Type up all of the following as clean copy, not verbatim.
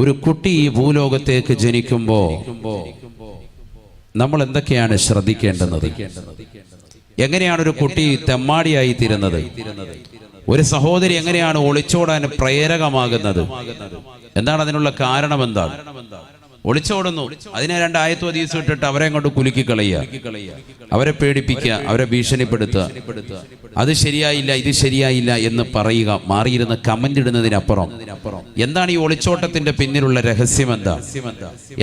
ഒരു കുട്ടി ഈ ഭൂലോകത്തേക്ക് ജനിക്കുമ്പോൾ നമ്മൾ എന്തൊക്കെയാണ് ശ്രദ്ധിക്കേണ്ടുന്നത്? എങ്ങനെയാണ് ഒരു കുട്ടി തെമ്മാടിയായി തീരുന്നത്? ഒരു സഹോദരി എങ്ങനെയാണ് ഒളിച്ചോടാൻ പ്രേരകമാകുന്നത്? എന്താണ് അതിനുള്ള കാരണം? എന്താണ് ഒളിച്ചോടുന്നു? അതിനെ 2 ആയത്ത് ഹദീസ് ഇട്ടിട്ട് അവരെ കൊണ്ട് കുലുക്കി കളയുക, അവരെ പേടിപ്പിക്കുക, അവരെ ഭീഷണിപ്പെടുത്തുക. അത് ശരിയായില്ല, ഇത് ശരിയായില്ല എന്ന് പറയുക, മാറിയിരുന്ന് കമന്റ് ഇടുന്നതിനപ്പുറം എന്താണ് ഈ ഒളിച്ചോട്ടത്തിന്റെ പിന്നിലുള്ള രഹസ്യം?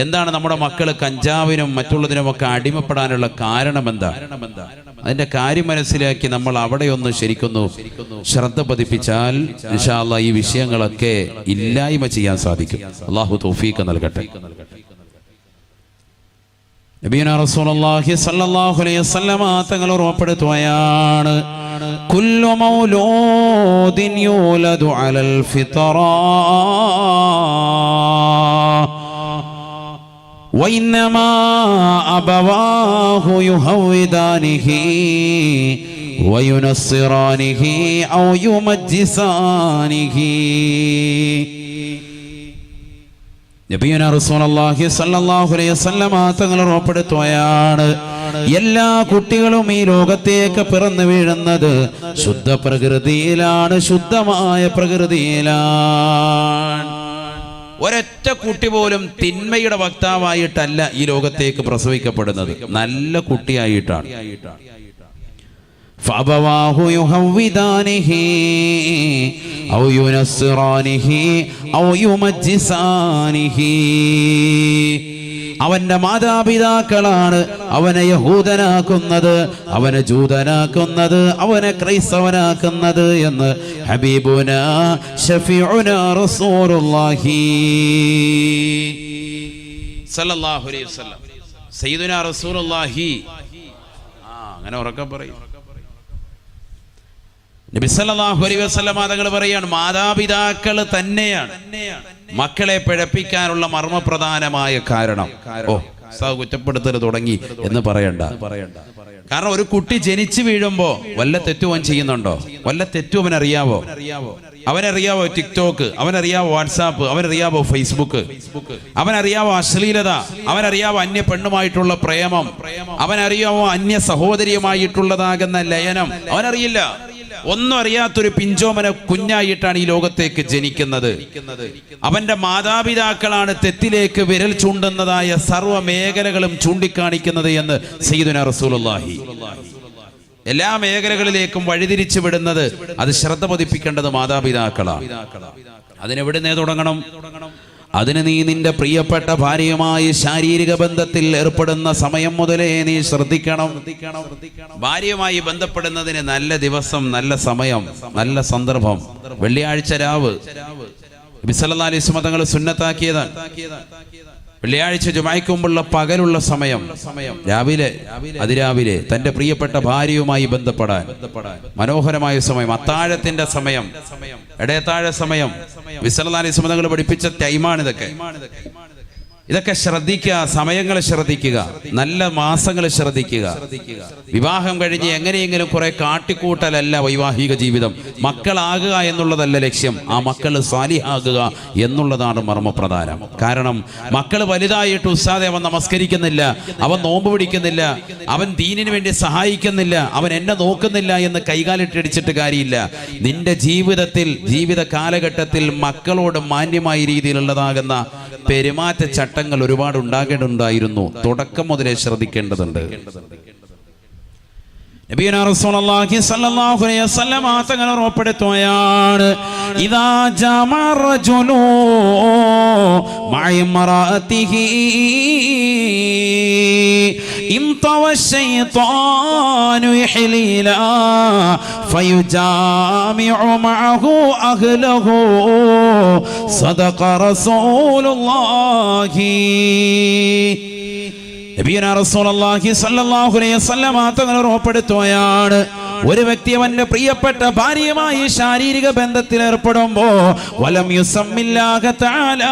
എന്താണ് നമ്മുടെ മക്കള് കഞ്ചാവിനും മറ്റുള്ളതിനുമൊക്കെ അടിമപ്പെടാനുള്ള കാരണം? അതിന്റെ കാര്യം മനസ്സിലാക്കി നമ്മൾ അവിടെ ഒന്ന് ശരിക്കൊന്നു ശ്രദ്ധ പതിപ്പിച്ചാൽ ഇൻഷാ അല്ലാഹ് ഈ വിഷയങ്ങളൊക്കെ ഇല്ലായ്മ ചെയ്യാൻ സാധിക്കും. അല്ലാഹു തൗഫീഖ് നൽകട്ടെ. നബിയുനാ റസൂലുള്ളാഹി സ്വല്ലല്ലാഹു അലൈഹി വസല്ലമ തങ്ങൾ ഉറപ്പെടുത്തുകയാണ്, കുല്ലു മൗലൂദിൻ യൂലദു അലൽ ഫിത്റ وإنما أبواه يهودانه وينصرانه أو يمجسانه. നബിയുനാ റസൂലുള്ളാഹി സ്വല്ലല്ലാഹു അലൈഹി വസല്ലമ തങ്ങൾ ഉറപ്പെടുത്തുകയാണ്, എല്ലാ കുട്ടികളും ഈ ലോകത്തേക്ക് പിറന്നു വീഴുന്നത് ശുദ്ധ പ്രകൃതിയിലാണ്, ശുദ്ധമായ പ്രകൃതിയിലാണ്. ഒരൊറ്റ കുട്ടി പോലും തിന്മയുടെ വക്താവായിട്ടല്ല ഈ ലോകത്തേക്ക് പ്രസവിക്കപ്പെടുന്നത്, നല്ല കുട്ടിയായിട്ടാണ്. ഫഅബവാഹു യുഹവ്വിദാനിഹി ഔ യുനസ്സിറാനിഹി ഔ യുമജ്ജിസാനിഹി. അവന്റെ മാതാപിതാക്കളാണ് അവനെ യഹൂദനാക്കുന്നത്, അവനെ ജൂതനാക്കുന്നത്, അവനെ ക്രൈസ്തവനാക്കുന്നത് എന്ന് ഹബീബുനാ ശഫീഉനാ റസൂലുള്ളാഹി സല്ലല്ലാഹു അലൈഹി വസല്ലം, സയ്യിദുനാ റസൂലുള്ളാഹി. അങ്ങനെ ഉറക്കെ പറയും. നബി സല്ലല്ലാഹു അലൈഹി വസല്ലം തങ്ങൾ പറയാണ്, മാതാപിതാക്കൾ തന്നെയാണ് മക്കളെ പിഴപ്പിക്കാനുള്ള മർമ്മപ്രധാനമായ കാരണം. കുറ്റപ്പെടുത്തൽ തുടങ്ങി എന്ന് പറയണ്ട. കാരണം ഒരു കുട്ടി ജനിച്ചു വീഴുമ്പോ വല്ല തെറ്റും അവൻ ചെയ്യുന്നുണ്ടോ? വല്ല തെറ്റും അവനറിയാവോ? അവനറിയാവോ ടിക്ടോക്ക്? അവനറിയാവോ വാട്സാപ്പ്? അവനറിയാവോ ഫേസ്ബുക്ക്? അവനറിയാവോ അശ്ലീലത? അവനറിയാവോ അന്യ പെണ്ണുമായിട്ടുള്ള പ്രേമം? അവനറിയാവോ അന്യ സഹോദരിയുമായിട്ടുള്ളതാകുന്ന ലയനം? അവനറിയില്ല. ഒന്നും അറിയാത്തൊരു പിഞ്ചോമന കുഞ്ഞായിട്ടാണ് ഈ ലോകത്തേക്ക് ജനിക്കുന്നത്. അവന്റെ മാതാപിതാക്കളാണ് തെറ്റിലേക്ക് വിരൽ ചൂണ്ടുന്നതായ സർവ്വ മേഖലകളും ചൂണ്ടിക്കാണിക്കുന്നത് എന്ന് സയ്യിദുനാ റസൂലുള്ളാഹി. എല്ലാ മേഖലകളിലേക്കും വഴിതിരിച്ചു വിടുന്നത്, അത് ശ്രദ്ധ പതിപ്പിക്കേണ്ടത് മാതാപിതാക്കളാണ്. അതിനെവിടുന്നേ തുടങ്ങണം? അതിന് നീ നിന്റെ പ്രിയപ്പെട്ട ഭാര്യയുമായി ശാരീരിക ബന്ധത്തിൽ ഏർപ്പെടുന്ന സമയം മുതലേ നീ ശ്രദ്ധിക്കണം. ഭാര്യയുമായി ബന്ധപ്പെടുന്നതിന് നല്ല ദിവസം, നല്ല സമയം, നല്ല സന്ദർഭം വെള്ളിയാഴ്ച രാവ് നബി സല്ലല്ലാഹു അലൈഹി വസല്ലം തങ്ങൾ സുന്നത്താക്കിയതാണ്. വെള്ളിയാഴ്ച ജുമഅയ്ക്ക് മുമ്പുള്ള പകലുള്ള സമയം, രാവിലെ അതിരാവിലെ തന്റെ പ്രിയപ്പെട്ട ഭാര്യയുമായി ബന്ധപ്പെടാൻ മനോഹരമായ സമയം, അത്താഴത്തിന്റെ സമയം, ഇടയത്താഴ സമയം, നബി സല്ലല്ലാഹു അലൈഹി വസല്ലം തങ്ങൾ പഠിപ്പിച്ച ടൈമാണ് ഇതൊക്കെ. ഇതൊക്കെ ശ്രദ്ധിക്കുക, സമയങ്ങൾ ശ്രദ്ധിക്കുക, നല്ല മാസങ്ങൾ ശ്രദ്ധിക്കുക. വിവാഹം കഴിഞ്ഞ് എങ്ങനെയെങ്കിലും കുറെ കാട്ടിക്കൂട്ടലല്ല വൈവാഹിക ജീവിതം. മക്കളാകുക എന്നുള്ളതല്ല ലക്ഷ്യം, ആ മക്കൾ സാലിഹാകുക എന്നുള്ളതാണ് മർമ്മപ്രധാനം. കാരണം മക്കൾ വലുതായിട്ട് ഉസ്താദെ അവൻ നമസ്കരിക്കുന്നില്ല, അവൻ നോമ്പ് പിടിക്കുന്നില്ല, അവൻ ദീനിന് വേണ്ടി സഹായിക്കുന്നില്ല, അവൻ എന്നെ നോക്കുന്നില്ല എന്ന് കൈകാലിട്ടടിച്ചിട്ട് കാര്യമില്ല. നിന്റെ ജീവിത കാലഘട്ടത്തിൽ മക്കളോട് മാന്യമായ രീതിയിലുള്ളതാകുന്ന പെരുമാറ്റ ചട്ടങ്ങൾ ഒരുപാട് ഉണ്ടാകേണ്ടതുണ്ടായിരുന്നു. തുടക്കം മുതലേ ശ്രദ്ധിക്കേണ്ടതുണ്ട്. നബിയുനാ റസൂലുള്ളാഹി സ്വല്ലല്ലാഹു അലൈഹി വസല്ലം തങ്ങൾ ഉറപ്പെടുത്തുകയാണ്, ഇദാ ജമഅ റജുലു മഅഇമറാഅതിഹി ഇംതവ ശൈത്വാനു യഹ്ലീല ഫയുജാമിഉ മഅഹു അഹ്ലഹു സദഖ റസൂലുള്ളാഹി. നബിയുനാ റസൂലുള്ളാഹി സ്വല്ലല്ലാഹു അലൈഹി വസല്ലം തങ്ങൾ ഉറപ്പെടുത്തുകയാണ്, ഒരു വ്യക്തി അവന്റെ പ്രിയപ്പെട്ട ഭാര്യയുമായി ശാരീരിക ബന്ധത്തിൽ ഏർപ്പെടുമ്പോ വലം യുസമ്മില്ലാഹ തആല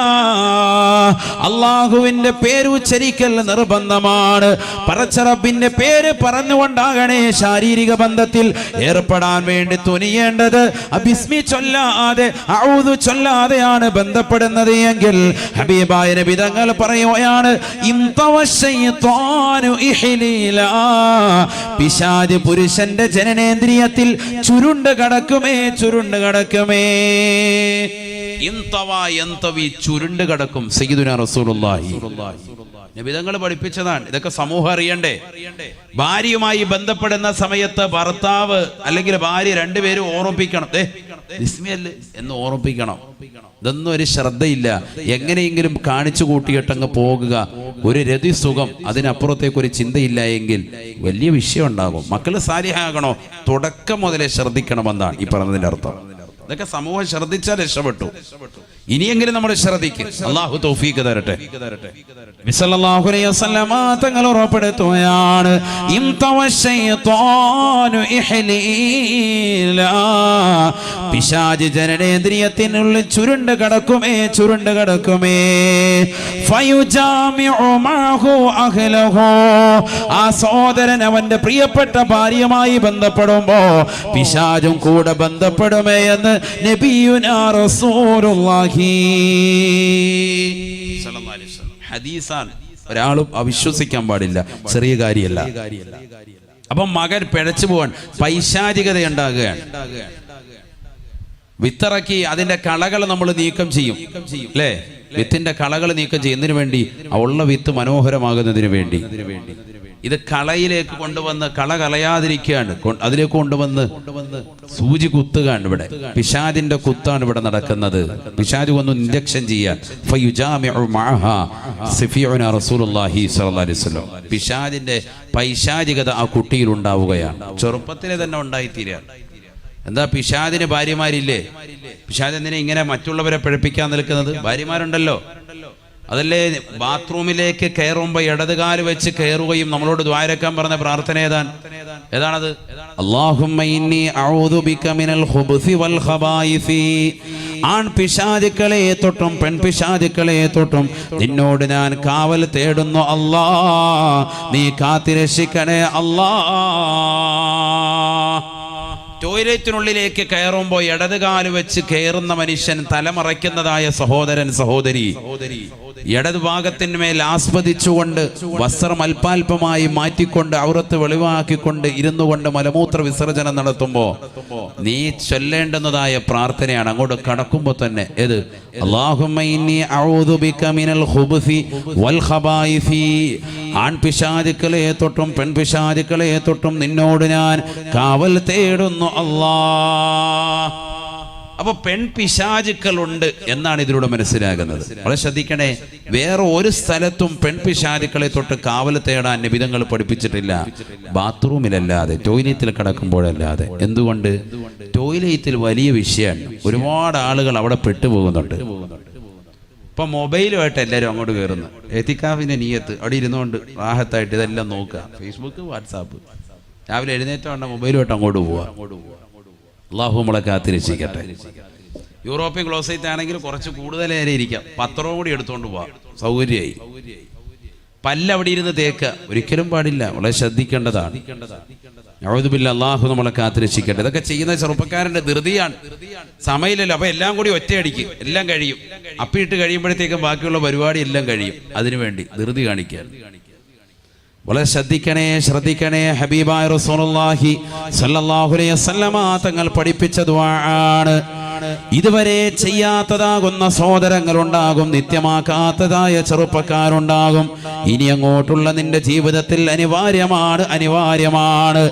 അല്ലാഹുവിന്റെ പേര് ഉച്ചരിക്കൽ നിർബന്ധമാണ്. പടച്ച റബ്ബിന്റെ പേര് പറഞ്ഞുകൊണ്ടാകണേ ശാരീരിക ബന്ധത്തിൽ ഏർപ്പെടാൻ വേണ്ടി തുനിയേണ്ടത്. ബിസ്മി ചൊല്ലാതെ അഊദു ചൊല്ലാതെയാണ് ബന്ധപ്പെടുന്നത് എങ്കിൽ ഹബീബായ നബി തങ്ങൾ പറയുകയാണ്, പിശാച് പുരുഷന്റെ ജനനേന്ദ്രിയത്തിൽ ചുരുണ്ട് കടക്കുമേ, ചുരുണ്ട് കടക്കുമേ. ചുരുണ്ട് കടക്കും. സയ്യിദുനാ റസൂലുള്ളാഹി നബി തങ്ങൾ പഠിപ്പിച്ചതാണ്. ഇതൊക്കെ സമൂഹം അറിയണ്ടേ. ഭാര്യയുമായി ബന്ധപ്പെടുന്ന സമയത്ത് ഭർത്താവ് അല്ലെങ്കിൽ ഭാര്യ രണ്ടുപേരും ഓർമ്മിപ്പിക്കണം, ബിസ്മിയല്ലേ എന്ന് ഓർമ്മിപ്പിക്കണം. ഇതൊന്നും ഒരു ശ്രദ്ധയില്ല. എങ്ങനെയെങ്കിലും കാണിച്ചു കൂട്ടിയിട്ടങ്ങ് പോകുക. ഒരു രതി സുഖം, അതിനപ്പുറത്തേക്ക് ഒരു ചിന്തയില്ല എങ്കിൽ വലിയ വിഷയം ഉണ്ടാകും. മക്കള് സാലിഹാകണോ, തുടക്കം മുതലേ ശ്രദ്ധിക്കണമെന്നാണ് ഈ പറഞ്ഞതിന്റെ അർത്ഥം. ഇതൊക്കെ സമൂഹം ശ്രദ്ധിച്ചാൽ രക്ഷപ്പെട്ടു. ഇനിയെങ്കിലും നമ്മൾ ശ്രദ്ധിക്കും. അല്ലാഹു തൗഫീഖ് തരട്ടെ. നബി സല്ലല്ലാഹു അലൈഹി വസല്ലം തങ്ങൾ ഉറപ്പെടുത്തുകയാണ്, പിശാച് ജനനേന്ദ്രിയത്തിനുള്ളിൽ ചുരുണ്ട് കടക്കുമേ, ചുരുണ്ട് കടക്കുമേ. ആ സഹോദരൻ അവന്റെ പ്രിയപ്പെട്ട ഭാര്യയുമായി ബന്ധപ്പെടുമ്പോ പിശാചും കൂടെ ബന്ധപ്പെടുമേ എന്ന് നബിയുനാ റസൂലുള്ളാഹി സ്വല്ലല്ലാഹു അലൈഹി വസല്ലം. ഹദീസാണ്, ഒരാളും അവിശ്വസിക്കാൻ പാടില്ല. ചെറിയ കാര്യമല്ല. അപ്പം മകൻ പിഴച്ചു പോവാൻ പൈശാചികത ഉണ്ടാകുകയാണ്. വിത്തിറക്കി അതിന്റെ കളകൾ നമ്മൾ നീക്കം ചെയ്യും, അല്ലേ? വിത്തിന്റെ കളകൾ നീക്കം ചെയ്യുന്നതിന് വേണ്ടി, ഉള്ള വിത്ത് മനോഹരമാകുന്നതിന് വേണ്ടി. ഇത് കളയിലേക്ക് കൊണ്ടുവന്ന് കള കളയാതിരിക്കുകയാണ്, അതിലേക്ക് കൊണ്ടുവന്ന് സൂചി കുത്തുകയാണ്. ഇവിടെ പിശാചിന്റെ കുത്താണ് ഇവിടെ നടക്കുന്നത്. പിശാച് വന്ന് ഇൻജക്ഷൻ ചെയ്യാൻ. പിശാചിന്റെ പൈശാചികത ആ കുട്ടിയിൽ ഉണ്ടാവുകയാണ്. ചെറുപ്പത്തിലെ തന്നെ ഉണ്ടായിത്തീരുക. എന്താ, പിശാചിന് ഭാര്യമാരില്ലേ? പിശാച് എന്തിനാ ഇങ്ങനെ മറ്റുള്ളവരെ പിഴപ്പിക്കാൻ നിൽക്കുന്നത്? ഭാര്യമാരുണ്ടല്ലോ. അതല്ലേ ബാത്റൂമിലേക്ക് കയറുമ്പോ ഇടതുകാല് വെച്ച് കയറുകയും നമ്മളോട് ദ്വാരക്കാൻ പറഞ്ഞ പ്രാർത്ഥന ഏതാണത്? അല്ലാഹുമ്മ ഇന്നി അഊദു ബിക മിനൽ ഖുബ്സി വൽ ഖബായിസി. ആൺ പിശാചുക്കളെ തൊട്ടും പെൺപിശാചുക്കളെ തൊട്ടും നിന്നോട് ഞാൻ കാവൽ തേടുന്നു അല്ലാ, നീ കാത്തിരക്ഷിക്കണേ അല്ലാ. ടോയ്ലറ്റിനുള്ളിലേക്ക് കയറുമ്പോൾ ഇടതുകാല് വെച്ച് കയറുന്ന മനുഷ്യൻ തലമറയ്ക്കുന്നതായ സഹോദരൻ സഹോദരി, ഇടതുഭാഗത്തിന്മേൽ ആസ്വദിച്ചുകൊണ്ട് വസ്ത്രം അല്പാൽപമായി മാറ്റിക്കൊണ്ട് ഔറത്ത് വെളിവാക്കിക്കൊണ്ട് ഇരുന്നു കൊണ്ട് മലമൂത്ര വിസർജനം നടത്തുമ്പോ നീ ചൊല്ലേണ്ടുന്നതായ പ്രാർത്ഥനയാണ്. അങ്ങോട്ട് കടക്കുമ്പോ തന്നെ ഏത്? അല്ലാഹുമ്മ ഇന്നി അഊദു ബിക മിനൽ ഖുബ്സി വൽ ഖബായിസി. ആൺപിശാചുക്കളെ തൊട്ടും പെൺപിശാചുക്കളെ തൊട്ടും നിന്നോട് ഞാൻ കാവൽ തേടുന്നു അല്ലാ. അപ്പൊ പെൺപിശാചുക്കളുണ്ട് എന്നാണ് ഇതിലൂടെ മനസ്സിലാകുന്നത്. വളരെ ശ്രദ്ധിക്കണേ. വേറെ ഒരു സ്ഥലത്തും പെൺപിശാചുക്കളെ തൊട്ട് കാവൽ തേടാൻ നിബിധങ്ങൾ പഠിപ്പിച്ചിട്ടില്ല. ബാത്റൂമിലല്ലാതെ, ടോയ്ലറ്റിൽ കിടക്കുമ്പോഴല്ലാതെ. എന്തുകൊണ്ട്? ടോയ്ലറ്റിൽ വലിയ വിഷയമാണ്. ഒരുപാട് ആളുകൾ അവിടെ പെട്ടുപോകുന്നുണ്ട്. ഇപ്പൊ മൊബൈലുമായിട്ട് എല്ലാവരും അങ്ങോട്ട് കയറുന്നു. എത്തിക്കാഫിന്റെ നീയത്ത് അവിടെ ഇരുന്നുകൊണ്ട് റാഹത്തായിട്ട് ഇതെല്ലാം നോക്കുക. Facebook, WhatsApp. രാവിലെ എഴുന്നേറ്റോണ്ട മൊബൈലുമായിട്ട് അങ്ങോട്ട് പോവുക. അല്ലാഹു നമ്മളെ കാത്തിരക്ഷിക്കട്ടെ. യൂറോപ്യൻ ക്ലോസറ്റ് ആണെങ്കിൽ കുറച്ച് കൂടുതൽ നേരം ഇരിക്കാം. പത്രവും കൂടി എടുത്തുകൊണ്ട് പോവാം, സൗകര്യമായി. പല്ല് അവിടെ ഇരുന്ന് തേക്കുക ഒരിക്കലും പാടില്ല. വളരെ ശ്രദ്ധിക്കേണ്ടതാണ്. അഊദു ബില്ലാഹ്, അല്ലാഹു നമ്മളെ കാത്തിരക്ഷിക്കട്ടെ. ഇതൊക്കെ ചെയ്യുന്ന ചെറുപ്പക്കാരന്റെ ധൃതിയാണ്. സമയമില്ലല്ലോ. അപ്പൊ എല്ലാം കൂടി ഒറ്റയടിക്കും, എല്ലാം കഴിയും. അപ്പിയിട്ട് കഴിയുമ്പോഴത്തേക്കും ബാക്കിയുള്ള പരിപാടി എല്ലാം കഴിയും. അതിനുവേണ്ടി ധൃതി കാണിക്കാൻ വളരെ ശ്രദ്ധിക്കണേ, ശ്രദ്ധിക്കണേ. ഹബീബായ റസൂലുള്ളാഹി സ്വല്ലല്ലാഹു അലൈഹി വസല്ലമ തങ്ങൾ പഠിപ്പിച്ച ദുആണ്. ഇതുവരെ ചെയ്യാത്തതാകുന്ന സഹോദരങ്ങളുണ്ടാകും, നിത്യമാക്കാത്തതായ ചെറുപ്പക്കാരുണ്ടാകും. ഇനി അങ്ങോട്ടുള്ള നിന്റെ ജീവിതത്തിൽ അനിവാര്യമാണ്, അനിവാര്യമാണ്.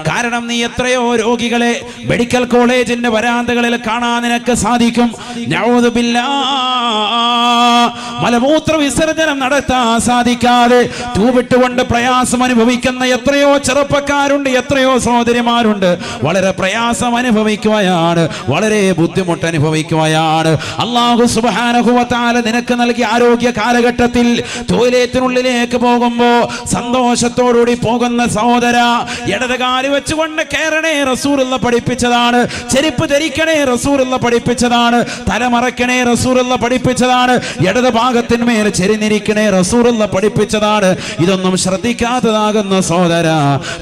കാരണം നീ എത്രയോ രോഗികളെ മെഡിക്കൽ കോളേജിന്റെ വരാന്തകളിൽ കാണാൻ നിനക്ക് സാധിക്കും. നഊദു ബില്ലാഹ്, മലമൂത്ര വിസർജനം നടത്താൻ സാധിക്കാതെ ട്യൂബിട്ടുകൊണ്ട് പ്രയാസം അനുഭവിക്കുന്ന എത്രയോ ചെറുപ്പക്കാരുണ്ട്, എത്രയോ സഹോദരിമാരുണ്ട്. വളരെ പ്രയാസം അനുഭവിക്കുകയാണ്, വളരെ ബുദ്ധിമുട്ട് അനുഭവിക്കുകയാണ്. അല്ലാഹു സുബ്ഹാനഹു വ തആല നിനക്ക് നൽകിയ ആരോഗ്യ കാലഘട്ടത്തിൽ ടോയ്ലറ്റിനുള്ളിലേക്ക് പോകുമ്പോ സന്തോഷത്തോടുകൂടി പോകുന്ന സഹോദര, ഇടത് കാല് വെച്ചുകൊണ്ട് കയറണേ റസൂലുള്ള പഠിപ്പിച്ചതാണ്. ചെരുപ്പ് ധരിക്കണേ റസൂലുള്ള പഠിപ്പിച്ചതാണ്. തലമറക്കണേ റസൂലുള്ള പഠിപ്പിച്ചതാണ്. ഇടത് ഭാഗത്തിന്മേൽ ചെരിഞ്ഞിരിക്കണേ റസൂലുള്ള പഠിപ്പിച്ചതാണ്. ഇതൊന്നും ശ്രദ്ധിക്കാത്തതാകുന്ന സഹോദര,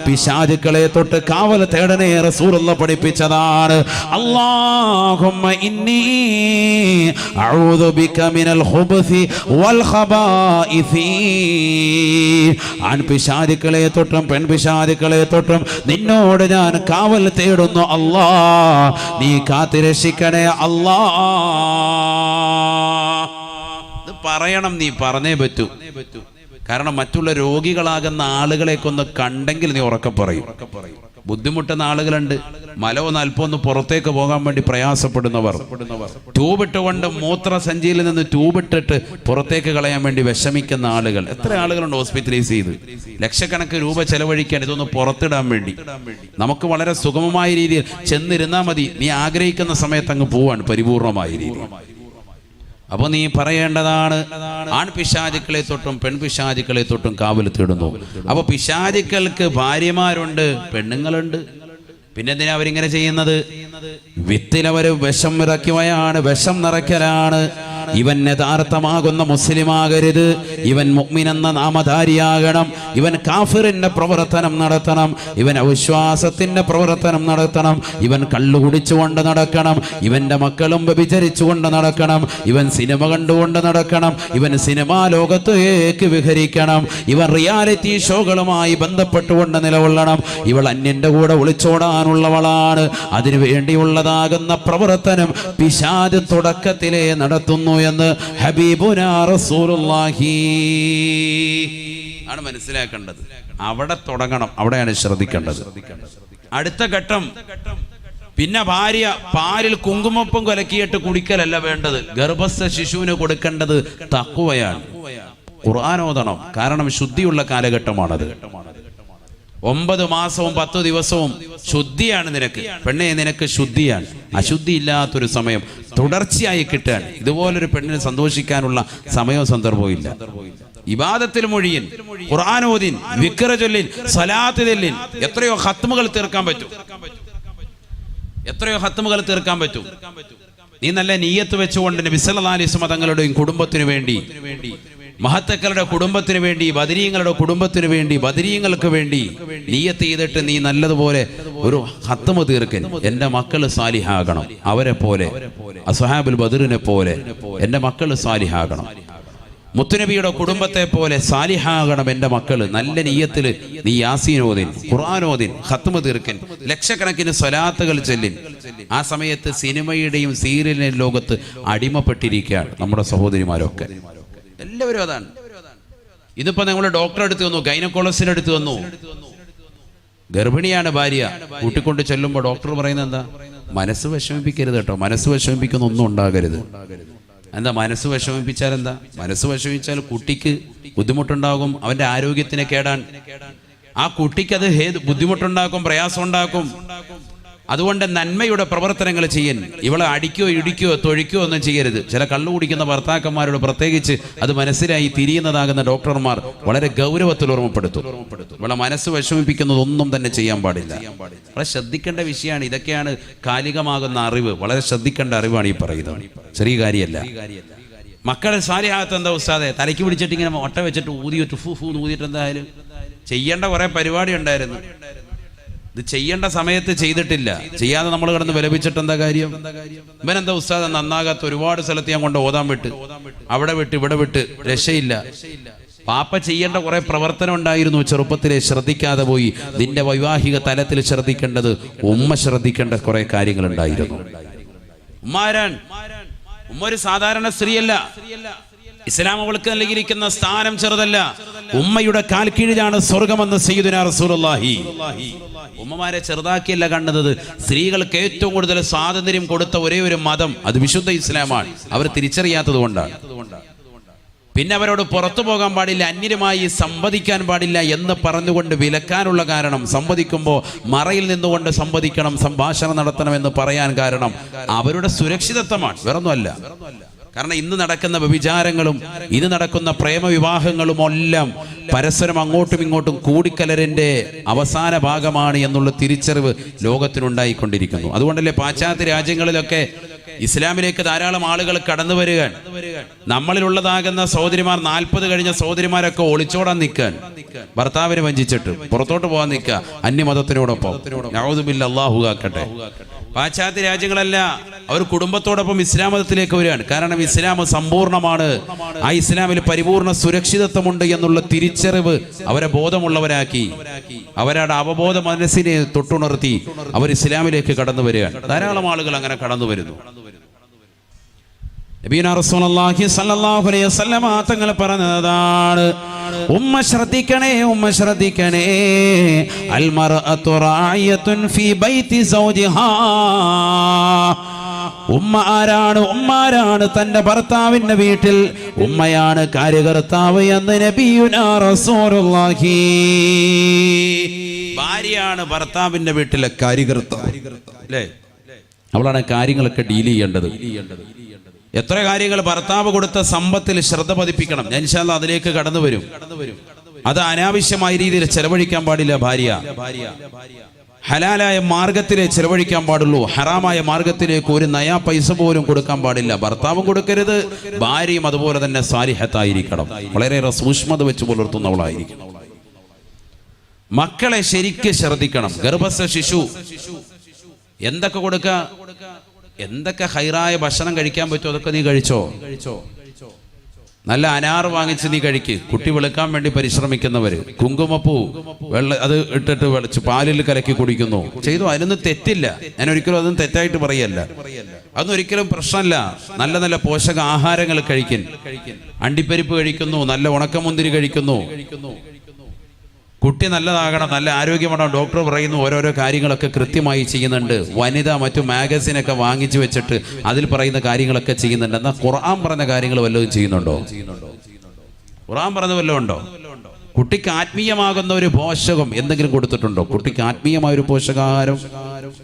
പിശാചുക്കളെ തൊട്ട് കാവൽ തേടണേ റസൂലുള്ള പഠിപ്പിച്ചതാണ്. അല്ലാഹുമ്മ ഇന്നി അഊദു ബിക മിനൽ ഖുബ്സി വൽ ഖബായിസി. ആൺപിശാചുക്കളെ തൊട്ടും പെൺപിശാചുക്കളെ തൊട്ടും നിന്നോട് ഞാൻ കാവൽ തേടുന്നു അല്ലാ, നീ കാത്തുരക്ഷിക്കണേ അല്ലാ. ഇത് പറയണം, നീ പറഞ്ഞേ പറ്റൂ. കാരണം മറ്റുള്ള രോഗികളാകുന്ന ആളുകളെക്കൊന്ന് കണ്ടെങ്കിൽ നീ ഉറക്കെ പറയും. ബുദ്ധിമുട്ടുന്ന ആളുകളുണ്ട്, മലവൊന്ന് അല്പം ഒന്ന് പുറത്തേക്ക് പോകാൻ വേണ്ടി പ്രയാസപ്പെടുന്നവർ, ട്യൂബിട്ടുകൊണ്ട് മൂത്രസഞ്ചിയിൽ നിന്ന് ട്യൂബിട്ടിട്ട് പുറത്തേക്ക് കളയാൻ വേണ്ടി വിഷമിക്കുന്ന ആളുകൾ. എത്ര ആളുകളുണ്ട് ഹോസ്പിറ്റലൈസ് ചെയ്ത് ലക്ഷക്കണക്കിന് രൂപ ചെലവഴിക്കാൻ ഇതൊന്ന് പുറത്തിടാൻ വേണ്ടി. നമുക്ക് വളരെ സുഗമമായ രീതിയിൽ ചെന്നിരുന്നാൽ മതി, നീ ആഗ്രഹിക്കുന്ന സമയത്ത് അങ്ങ് പോവാണ് പരിപൂർണമായ രീതിയിൽ. അപ്പൊ നീ പറയേണ്ടതാണ്, ആൺപിശാചുക്കളെ തൊട്ടും പെൺപിശാചുക്കളെ തൊട്ടും കാവൽ തേടുന്നു. അപ്പൊ പിശാചുക്കൾക്ക് ഭാര്യമാരുണ്ട്, പെണ്ണുങ്ങളുണ്ട്. പിന്നെ എന്തിനാ അവരിങ്ങനെ ചെയ്യുന്നത്? വിത്തിലവര് വിഷം ഇറക്കുകയാണ്, വിഷം നിറയ്ക്കലാണ്. ഇവൻ യഥാർത്ഥമാകുന്ന മുസ്ലിമാകരുത്, ഇവൻ മുഅ്മിനെന്ന നാമധാരിയാകണം, ഇവൻ കാഫിറിന്റെ പ്രവർത്തനം നടത്തണം, ഇവൻ അവിശ്വാസത്തിന്റെ പ്രവർത്തനം നടത്തണം, ഇവൻ കള്ളു കുടിച്ചുകൊണ്ട് നടക്കണം, ഇവന്റെ മക്കളും വ്യഭിചരിച്ചുകൊണ്ട് നടക്കണം, ഇവൻ സിനിമ കണ്ടുകൊണ്ട് നടക്കണം, ഇവൻ സിനിമാ ലോകത്തേക്ക് വിഹരിക്കണം, ഇവൻ റിയാലിറ്റി ഷോകളുമായി ബന്ധപ്പെട്ടുകൊണ്ട് നിലകൊള്ളണം, ഇവൾ അന്യന്റെ കൂടെ ഒളിച്ചോടാനുള്ളവളാണ്. അതിനു വേണ്ടിയുള്ളതാകുന്ന പ്രവർത്തനം പിശാച് തുടക്കത്തിലേ നടത്തുന്നു എന്ന് ഹബീബുനാ റസൂലുള്ളാഹി ആണ് മനസ്സിലാക്കേണ്ടത്. അവിടെ തുടങ്ങണം, അവിടെയാണ് ശ്രദ്ധിക്കേണ്ടത്. അടുത്ത ഘട്ടം, പിന്നെ ഭാര്യ പാലിൽ കുങ്കുമപ്പം കലക്കിയിട്ട് കുടിക്കലല്ല വേണ്ടത്. ഗർഭസ്ഥ ശിശുവിന് കൊടുക്കേണ്ടത് തഖ്വയാണ്. ഖുർആൻ ഓതണം, കാരണം ശുദ്ധിയുള്ള കാലഘട്ടമാണത്. 9 മാസവും 10 ദിവസവും ശുദ്ധിയാണ് നിനക്ക് പെണ്ണെ, നിനക്ക് ശുദ്ധിയാണ്. അശുദ്ധി ഇല്ലാത്തൊരു സമയം തുടർച്ചയായി കിട്ടാൻ ഇതുപോലൊരു പെണ്ണിന് സന്തോഷിക്കാനുള്ള സമയവും സന്ദർഭവും ഇല്ല. ഇബാദത്തിൽ മൊഴിയൻ, ഖുർആൻ ഓതിൻ, വിക്ർ ചൊല്ലിൻ, സ്വലാത്ത് ചൊല്ലിൻ, എത്രയോ ഖത്മുകൾ തീർക്കാൻ പറ്റും, എത്രയോ ഖത്മുകൾ തീർക്കാൻ പറ്റും. നീ നല്ല നിയ്യത്ത് വെച്ചുകൊണ്ട് നബി സല്ലല്ലാഹു അലൈഹി വസല്ലം തങ്ങളുടെയും കുടുംബത്തിനു വേണ്ടി, മഹത്തുക്കളുടെ കുടുംബത്തിന് വേണ്ടി, ബദരീങ്ങളുടെ കുടുംബത്തിന് വേണ്ടി, ബദരീങ്ങൾക്ക് വേണ്ടി നിയ്യത്ത് ചെയ്തിട്ട് നീ നല്ലതുപോലെ ഒരു ഖത്മ് തീർക്കൻ. എൻ്റെ മക്കൾ സാലിഹാകണം, അവരെ പോലെ അസ്ഹാബുൽ ബദറിനെ പോലെ എൻ്റെ മക്കൾ സാലിഹാകണം, മുത്തുനബിയുടെ കുടുംബത്തെ പോലെ സാലിഹാകണം എൻ്റെ മക്കൾ. നല്ല നിയ്യത്തിൽ നീ യാസീനോദിൻ, ഖുർആനോദിൻ, ഖത്മ് തീർക്കൻ, ലക്ഷക്കണക്കിന് സ്വലാത്തുകൾ ചൊല്ലിൻ. ആ സമയത്ത് സിനിമയുടെയും സീരിയലിന്റെയും ലോകത്ത് അടിമപ്പെട്ടിരിക്കുകയാണ് നമ്മുടെ സഹോദരിമാരൊക്കെ, എല്ലാവരും അതാണ്. ഇതിപ്പോ നിങ്ങൾ ഡോക്ടറെ അടുത്ത് വന്നു, ഗൈനക്കോളജിസ്റ്റിന്റെ അടുത്ത് വന്നു, ഗർഭിണിയാണ് ഭാര്യ, കൂട്ടിക്കൊണ്ട് ചെല്ലുമ്പോൾ ഡോക്ടർ പറയുന്നത് എന്താ? മനസ്സ് വിഷമിപ്പിക്കരുത് കേട്ടോ, മനസ്സ് വിഷമിപ്പിക്കുന്ന ഒന്നും ഉണ്ടാകരുത്. എന്താ മനസ്സ് വിഷമിപ്പിച്ചാൽ എന്താ? മനസ്സ് വിഷമിച്ചാൽ കുട്ടിക്ക് ബുദ്ധിമുട്ടുണ്ടാകും, അവന്റെ ആരോഗ്യത്തിന് കേടാൻ. ആ കുട്ടിക്ക് അത് ബുദ്ധിമുട്ടുണ്ടാക്കും, പ്രയാസം ഉണ്ടാക്കും. അതുകൊണ്ട് നന്മയുടെ പ്രവർത്തനങ്ങൾ ചെയ്യാൻ. ഇവളെ അടിക്കോ ഇടിക്കോ തൊഴിക്കോ ഒന്നും ചെയ്യരുത്. ചില കള്ളു കുടിക്കുന്ന ഭർത്താക്കന്മാരോട് പ്രത്യേകിച്ച് അത് മനസ്സിലായി തിരിയുന്നതാകുന്ന ഡോക്ടർമാർ വളരെ ഗൗരവത്തിൽ ഓർമ്മപ്പെടുത്തും. ഇവളെ മനസ്സ് വിഷമിപ്പിക്കുന്നതൊന്നും തന്നെ ചെയ്യാൻ പാടില്ല. വളരെ ശ്രദ്ധിക്കേണ്ട വിഷയമാണ്. ഇതൊക്കെയാണ് കാലികമാകുന്ന അറിവ്, വളരെ ശ്രദ്ധിക്കേണ്ട അറിവാണ് ഈ പറയുന്നത്, ചെറിയ കാര്യമല്ല. മക്കളെ സാലിഹാത്ത് എന്താ ഉസ്താദെ, തലയ്ക്ക് പിടിച്ചിട്ട് ഇങ്ങനെ ഒട്ട വെച്ചിട്ട് ഊതിയിട്ട് ഊതിയിട്ട് എന്തായാലും ചെയ്യേണ്ട കുറെ പരിപാടി ഉണ്ടായിരുന്നു. ഇത് ചെയ്യേണ്ട സമയത്ത് ചെയ്തിട്ടില്ല, ചെയ്യാതെ നമ്മൾ കിടന്ന് വിലപിച്ചിട്ട് എന്താ കാര്യം? ഇവനെന്താ ഉസ്താദ് നന്നാകാത്ത? ഒരുപാട് സ്ഥലത്ത് ഞാൻ കൊണ്ട് ഓതാൻ വിട്ട്, അവിടെ വിട്ട് ഇവിടെ വിട്ട്, രക്ഷയില്ല. പാപ്പ ചെയ്യേണ്ട കുറെ പ്രവർത്തനം ഉണ്ടായിരുന്നു, ചെറുപ്പത്തിലെ ശ്രദ്ധിക്കാതെ പോയി. നിന്റെ വൈവാഹിക തലത്തിൽ ശ്രദ്ധിക്കേണ്ടത്, ഉമ്മ ശ്രദ്ധിക്കേണ്ട കുറെ കാര്യങ്ങൾ ഉണ്ടായിരുന്നു. ഉമ്മ ഒരു സാധാരണ സ്ത്രീയല്ല. ഇസ്ലാം അവൾക്ക് നൽകിയിരിക്കുന്ന സ്ഥാനം ചെറുതല്ല. ഉമ്മയുടെ കാൽ കീഴിലാണ് സ്വർഗമെന്ന് സയ്യിദുനാ റസൂലുള്ളാഹി. ഉമ്മമാരെ ചെറുതാക്കിയല്ല കണ്ടത്. സ്ത്രീകൾക്ക് ഏറ്റവും കൂടുതൽ സ്വാതന്ത്ര്യം കൊടുത്ത ഒരേ ഒരു മതം അത് വിശുദ്ധ ഇസ്ലാമാണ്. അവർ തിരിച്ചറിയാത്തത് കൊണ്ടാണ്. പിന്നെ അവരോട് പുറത്തു പോകാൻ പാടില്ല, അന്യരുമായി സംവദിക്കാൻ പാടില്ല എന്ന് പറഞ്ഞുകൊണ്ട് വിലക്കാനുള്ള കാരണം, സംവദിക്കുമ്പോൾ മറയിൽ നിന്നുകൊണ്ട് സംവദിക്കണം, സംഭാഷണം നടത്തണം എന്ന് പറയാൻ കാരണം അവരുടെ സുരക്ഷിതത്വമാണ്, വേറൊന്നുമല്ല. കാരണം ഇന്ന് നടക്കുന്ന വ്യഭിചാരങ്ങളും ഇന്ന് നടക്കുന്ന പ്രേമവിവാഹങ്ങളും എല്ലാം പരസ്പരം അങ്ങോട്ടും ഇങ്ങോട്ടും കൂടിക്കലരിന്റെ അവസാന ഭാഗമാണ് എന്നുള്ള തിരിച്ചറിവ് ലോകത്തിനുണ്ടായിക്കൊണ്ടിരിക്കുന്നു. അതുകൊണ്ടല്ലേ പാശ്ചാത്യ രാജ്യങ്ങളിലൊക്കെ ഇസ്ലാമിലേക്ക് ധാരാളം ആളുകൾ കടന്നു വരികയാണ്. നമ്മളിലുള്ളതാകുന്ന സഹോദരിമാർ 40 കഴിഞ്ഞ സഹോദരിമാരൊക്കെ ഒളിച്ചോടാൻ നിൽക്കാൻ, ഭർത്താവിനെ വഞ്ചിച്ചിട്ട് പുറത്തോട്ട് പോകാൻ നിൽക്കുക അന്യമതത്തിനോടൊപ്പം. നഊദു ബില്ലാഹ്, അല്ലാഹു കാക്കട്ടെ. പാശ്ചാത്യ രാജ്യങ്ങളല്ല, അവർ കുടുംബത്തോടൊപ്പം ഇസ്ലാം മതത്തിലേക്ക് വരികയാണ്. കാരണം ഇസ്ലാം സമ്പൂർണ്ണമാണ്, ആ ഇസ്ലാമിൽ പരിപൂർണ്ണ സുരക്ഷിതത്വമുണ്ട് എന്നുള്ള തിരിച്ചറിവ് അവരെ ബോധമുള്ളവരാക്കി, അവരുടെ അവബോധ മനസ്സിനെ തൊട്ടുണർത്തി അവർ ഇസ്ലാമിലേക്ക് കടന്നു വരികയാണ്. ധാരാളം ആളുകൾ അങ്ങനെ കടന്നു വരുന്നു. നബിയുനാ റസൂലുള്ളാഹി സ്വല്ലല്ലാഹു അലൈഹി വസല്ലം തങ്ങൾ പറഞ്ഞതാണ്, ഉമ്മ ശ്രദ്ധിക്കണേ, ഉമ്മ ശ്രദ്ധിക്കണേ, അൽ മർഅതു റായിയത്തുൻ ഫീ ബൈതി സൗജിഹാ. ഉമ്മ ആരാണ്? ഉമ്മാരാണ് തന്റെ ഭർത്താവിന്റെ വീട്ടിൽ ഉമ്മയാണ് കാര്യകർത്താവ് എന്ന് നബിയുനാ റസൂലുള്ളാഹി. ഭാര്യയാണ് ഭർത്താവിന്റെ വീട്ടിലെ കാര്യകർത്താവ്, അല്ലേ? അവളാണ് കാര്യങ്ങളൊക്കെ ഡീൽ ചെയ്യേണ്ടത്. എത്ര കാര്യങ്ങൾ ഭർത്താവ് കൊടുത്ത സമ്പത്തിൽ ശ്രദ്ധ പതിപ്പിക്കണം. ഞാൻ ഇൻഷാ അല്ലാഹ് അതിലേക്ക് കടന്നു വരും. അത് അനാവശ്യമായ രീതിയിൽ ചെലവഴിക്കാൻ പാടില്ല. ഭാര്യ ഹലാലായ മാർഗത്തിലേ ചെലവഴിക്കാൻ പാടുള്ളൂ. ഹറാമായ മാർഗത്തിലേക്ക് ഒരു നയാ പൈസ പോലും കൊടുക്കാൻ പാടില്ല. ഭർത്താവും കൊടുക്കരുത്, ഭാര്യയും അതുപോലെ തന്നെ സാലിഹത്തായിരിക്കണം, വളരെയേറെ സൂക്ഷ്മത വെച്ച് പുലർത്തുന്നവളായിരിക്കണം. മക്കളെ ശരിക്ക് ശ്രദ്ധിക്കണം. ഗർഭസ്ഥ ശിശു എന്തൊക്കെ കൊടുക്കുക, എന്തൊക്കെ ഹൈറായ ഭക്ഷണം കഴിക്കാൻ പറ്റുമോ അതൊക്കെ നീ കഴിച്ചോ. നല്ല അനാർ വാങ്ങിച്ച് നീ കഴിക്ക്. കുട്ടി വെളുക്കാൻ വേണ്ടി പരിശ്രമിക്കുന്നവര് കുങ്കുമപ്പൂ അത് ഇട്ടിട്ട് വെളിച്ച് പാലിൽ കലക്കി കുടിക്കുന്നു, ചെയ്തു, അതിനൊന്നും തെറ്റില്ല. ഞാൻ ഒരിക്കലും അതൊന്നും തെറ്റായിട്ട് പറയല്ല, അതൊന്നും ഒരിക്കലും പ്രശ്നമല്ല. നല്ല നല്ല പോഷക ആഹാരങ്ങൾ കഴിക്കും. അണ്ടിപ്പരിപ്പ് കഴിക്കുന്നു, നല്ല ഉണക്കമുന്തിരി കഴിക്കുന്നു. കുട്ടി നല്ലതാകണം, നല്ല ആരോഗ്യമാണോ, ഡോക്ടർ പറയുന്നു. ഓരോരോ കാര്യങ്ങളൊക്കെ കൃത്യമായി ചെയ്യുന്നുണ്ട്. വനിത മറ്റു മാഗസിനൊക്കെ വാങ്ങിച്ചു വെച്ചിട്ട് അതിൽ പറയുന്ന കാര്യങ്ങളൊക്കെ ചെയ്യുന്നുണ്ട്. എന്നാൽ ഖുർആൻ പറഞ്ഞ കാര്യങ്ങൾ വല്ലതും ചെയ്യുന്നുണ്ടോ? ഖുർആൻ പറഞ്ഞ വല്ലതും ഉണ്ടോ? കുട്ടിക്ക് ആത്മീയമാകുന്ന ഒരു പോഷകം എന്തെങ്കിലും കൊടുത്തിട്ടുണ്ടോ? കുട്ടിക്ക് ആത്മീയമായ ഒരു പോഷകാഹാരം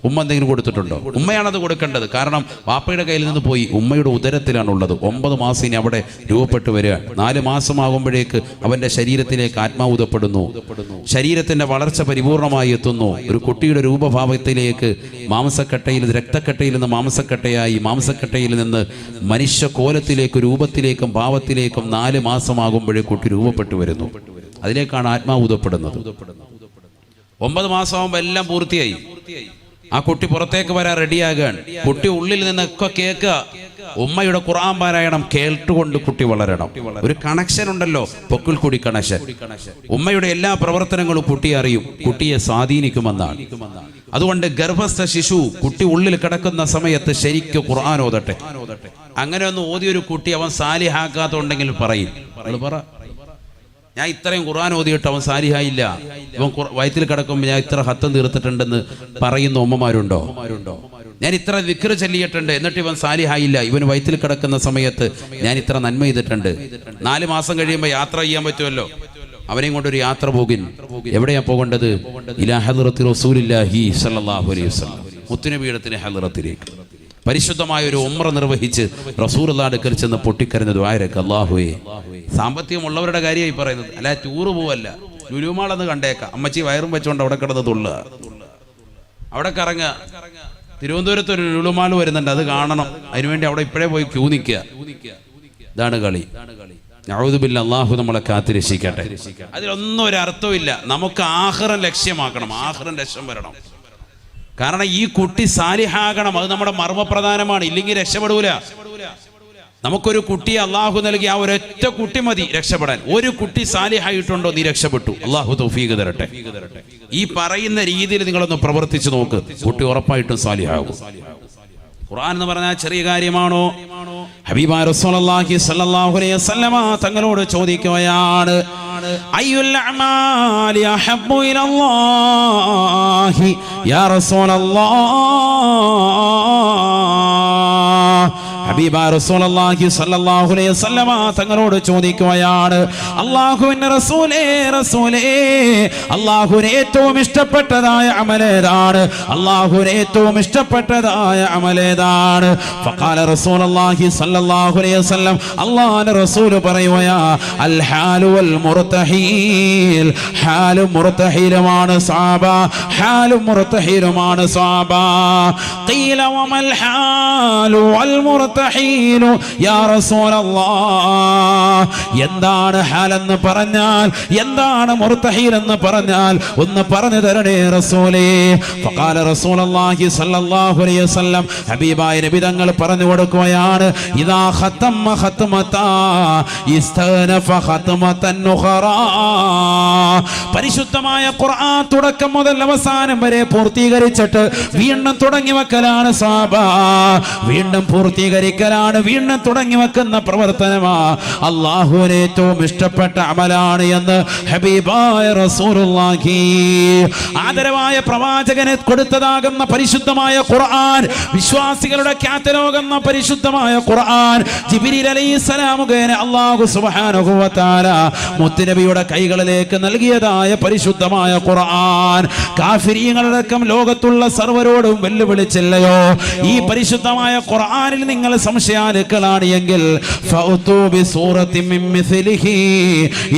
ഉമ്മ എന്തെങ്കിലും കൊടുത്തിട്ടുണ്ടോ? ഉമ്മയാണത് കൊടുക്കേണ്ടത്. കാരണം വാപ്പയുടെ കയ്യിൽ നിന്ന് പോയി, ഉമ്മയുടെ ഉദരത്തിലാണുള്ളത്. 9 മാസം ഇനി അവിടെ രൂപപ്പെട്ടു വരിക. 4 മാസമാകുമ്പോഴേക്ക് അവന്റെ ശരീരത്തിലേക്ക് ആത്മാവുതപ്പെടുന്നു. ശരീരത്തിന്റെ വളർച്ച പരിപൂർണമായി എത്തുന്നു. ഒരു കുട്ടിയുടെ രൂപഭാവത്തിലേക്ക് മാംസക്കട്ടയിൽ, രക്തക്കട്ടയിൽ നിന്ന് മാംസക്കട്ടയായി, മാംസക്കട്ടയിൽ നിന്ന് മനുഷ്യ കോലത്തിലേക്ക്, രൂപത്തിലേക്കും ഭാവത്തിലേക്കും 4 മാസമാകുമ്പോഴേ കുട്ടി രൂപപ്പെട്ടു വരുന്നു. അതിലേക്കാണ് ആത്മാവുതപ്പെടുന്നത്. 9 മാസമാകുമ്പോൾ എല്ലാം പൂർത്തിയായി. ആ കുട്ടി പുറത്തേക്ക് വരാൻ റെഡിയാകാൻ. കുട്ടി ഉള്ളിൽ നിന്നൊക്കെ കേൾക്കുക. ഉമ്മയുടെ ഖുർആൻ പാരായണം കേട്ടുകൊണ്ട് കുട്ടി വളരണം. ഒരു കണക്ഷൻ ഉണ്ടല്ലോ, പൊക്കിൾ കൂടി കണക്ഷൻ. ഉമ്മയുടെ എല്ലാ പ്രവർത്തനങ്ങളും കുട്ടി അറിയും, കുട്ടിയെ സ്വാധീനിക്കുമെന്നാണ്. അതുകൊണ്ട് ഗർഭസ്ഥ ശിശു കുട്ടി ഉള്ളിൽ കിടക്കുന്ന സമയത്ത് ശരിക്കും ഖുർആൻ ഓതട്ടെ. അങ്ങനെ ഒന്ന് ഓതിയൊരു കുട്ടി അവൻ സാലിഹാക്കാത്തുണ്ടെങ്കിൽ പറയും, പറ, ഞാൻ ഇത്രയും ഖുർആൻ ഓതിയിട്ട് അവൻ സാലിഹായില്ല, ഇവൻ വയറ്റിൽ കിടക്കുമ്പോൾ ഞാൻ ഇത്ര ഹത്തം തീർത്തിട്ടുണ്ടെന്ന് പറയുന്ന ഉമ്മമാരുണ്ടോ? ഞാൻ ഇത്ര ദിക്ർ ചൊല്ലിയിട്ടുണ്ട് എന്നിട്ട് ഇവൻ സാലിഹായില്ല, ഇവൻ വയറ്റിൽ കിടക്കുന്ന സമയത്ത് ഞാൻ ഇത്ര നന്മ ചെയ്തിട്ടുണ്ട്. 4 മാസം കഴിയുമ്പോൾ യാത്ര ചെയ്യാൻ പറ്റുമല്ലോ, അവനെയും കൊണ്ടൊരു യാത്ര പോകും. എവിടെയാ പോകേണ്ടത്? ഇലാ ഹദ്റത്തി റസൂലില്ലാഹി സ്വല്ലല്ലാഹു അലൈഹി വസല്ലം, മുത്തുനബിയുടെ ഹദ്റത്തിലേക്ക്. പരിശുദ്ധമായ ഒരു ഉംറ നിർവഹിച്ച് റസൂലുള്ളാഹിയുടെ അടുക്കൽ ചെന്ന് പൊട്ടിക്കരഞ്ഞ ദുആയിരക്ക്, അല്ലാഹുവേ, സാമ്പത്തികമുള്ളവരുടെ കാര്യമായി പറയുന്നത്, അല്ല ടൂറ് പോവല്ല, ലുലുമാളെന്ന് കണ്ടേക്കാം, അമ്മച്ചി വയറും വെച്ചുകൊണ്ട് അവിടെ കിടന്ന് തുള്ളുക, അവിടെ കറങ്ങുക. തിരുവനന്തപുരത്ത് ഒരു ലുലുമാൾ വരുന്നുണ്ട്, അത് കാണണം, അതിനുവേണ്ടി അവിടെ ഇപ്പോഴേ പോയി ക്യൂ നിൽക്കുക. ഇതാണ് കളി. നഊദു ബില്ലാഹ്, അല്ലാഹു നമ്മളെ കാത്തുരക്ഷിക്കട്ടെ. അതിലൊന്നും ഒരു അർത്ഥമില്ല. നമുക്ക് ആഖിറം ലക്ഷ്യമാക്കണം, ആഖിറം ലക്ഷ്യം വരണം. കാരണം ഈ കുട്ടി സാലിഹാകണം, അത് നമ്മുടെ മർമ്മപ്രധാനമാണ്. ഇല്ലെങ്കിൽ രക്ഷപ്പെടൂല. നമുക്കൊരു കുട്ടിയെ അള്ളാഹു നൽകി, ആ ഒരൊറ്റ കുട്ടി മതി രക്ഷപ്പെടാൻ. ഒരു കുട്ടി സാലിഹായിട്ടുണ്ടോ, നീ രക്ഷപ്പെട്ടു. അള്ളാഹു തൗഫീഖ് തരട്ടെ. ഈ പറയുന്ന രീതിയിൽ നിങ്ങളൊന്ന് പ്രവർത്തിച്ചു നോക്ക്, കുട്ടി ഉറപ്പായിട്ടും സാലിഹാകും. ഖുർആൻ എന്ന് പറഞ്ഞാൽ ചെറിയ കാര്യമാണോ? ഹബീബായ റസൂലുള്ളാഹി സ്വല്ലല്ലാഹു അലൈഹി വസല്ലമ തങ്ങളോട് ചോദിക്കുകയാണ്, അയ്യുൽ അഅമാലി അഹബ്ബു ഇലല്ലാഹി യാ റസൂലല്ലാഹ്. ഹബീബായ റസൂലുള്ളാഹി സ്വല്ലല്ലാഹു അലൈഹി വസല്ലമ തങ്ങളോട് ചോദിക്കുകയാണ്, അല്ലാഹുവിന്റെ റസൂലേ അല്ലാഹുവിന് ഏറ്റവും ഇഷ്ടപ്പെട്ടതായ അമലേതാണ്? അല്ലാഹുവിന് ഏറ്റവും ഇഷ്ടപ്പെട്ടതായ അമലേതാണ്? ഫഖാല റസൂലുള്ളാഹി സ്വല്ലല്ലാഹു അലൈഹി വസല്ലം, അല്ലാഹുവിന്റെ റസൂൽ പറയുകയാ, അൽ ഹാലു വൽ മുർതഹീൽ. ഹാലും മുർതഹീലുമാണ് സ്വഹാബ, ഹാലും മുർതഹീലുമാണ് സ്വഹാബ. ഖീല വമൽ ഹാലു വൽ മുർതഹീലു യാ റസൂലല്ലാഹ്. എന്താണ് ഹാൽ എന്ന് പറഞ്ഞാൽ, എന്താണ് മുർതഹീൽ എന്ന് പറഞ്ഞാൽ ഒന്ന് പറഞ്ഞു തരണേ റസൂലേ. ഫഖാല റസൂലുള്ളാഹി സ്വല്ലല്ലാഹു അലൈഹി വസല്ലം, ഹബീബായ നബി തങ്ങൾ പറഞ്ഞു കൊടുക്കുകയാണ്, ഇദാ ഖതമ ഖത്മതാ ഇസ്തനഫ ഖത്മതൻ ഉഖറാ. പരിശുദ്ധമായ ഖുർആൻ തുടക്കം മുതൽ അവസാനം വരെ പൂർത്തീകരിച്ചിട്ട് വീണ്ടും തുടങ്ങി വെക്കലാണ് സഹാബ, വീണ്ടും പൂർത്തീകരിക്കലാണ്, വീണ്ടും തുടങ്ങി വെക്കുന്ന പ്രവർത്തനമാ അല്ലാഹുവിന് ഏറ്റവും ഇഷ്ടപ്പെട്ട അമലാണ് എന്ന് ഹബീബായ റസൂലുള്ളാഹി. ആദരവായ പ്രവാചകനെ കൊടുത്തതാകുന്ന പരിശുദ്ധമായ ഖുർആൻ, വിശ്വാസികളുടെ കാറ്റലോഗ് എന്ന പരിശുദ്ധമായ ഖുർആൻ ജിബ്രീൽ അലൈഹിസ്സലാം മുഖേന അല്ലാഹു സുബ്ഹാനഹു വ തആല മുത്തുനബിയുടെ കൈകളിലേക്ക് നൽകിയതായ പരിശുദ്ധമായ ഖുർആൻ കാഫിരീങ്ങളടക്കം ലോകത്തുള്ള സർവരോടും വെല്ലുവിളിച്ചില്ലയോ, ഈ പരിശുദ്ധമായ ഖുർആനിൽ നിങ്ങൾ സംശയാലുക്കളാണ് എങ്കിൽ ഫൗതു ബിസൂറത്തിൻ മിൻ മിസ്ലിഹി,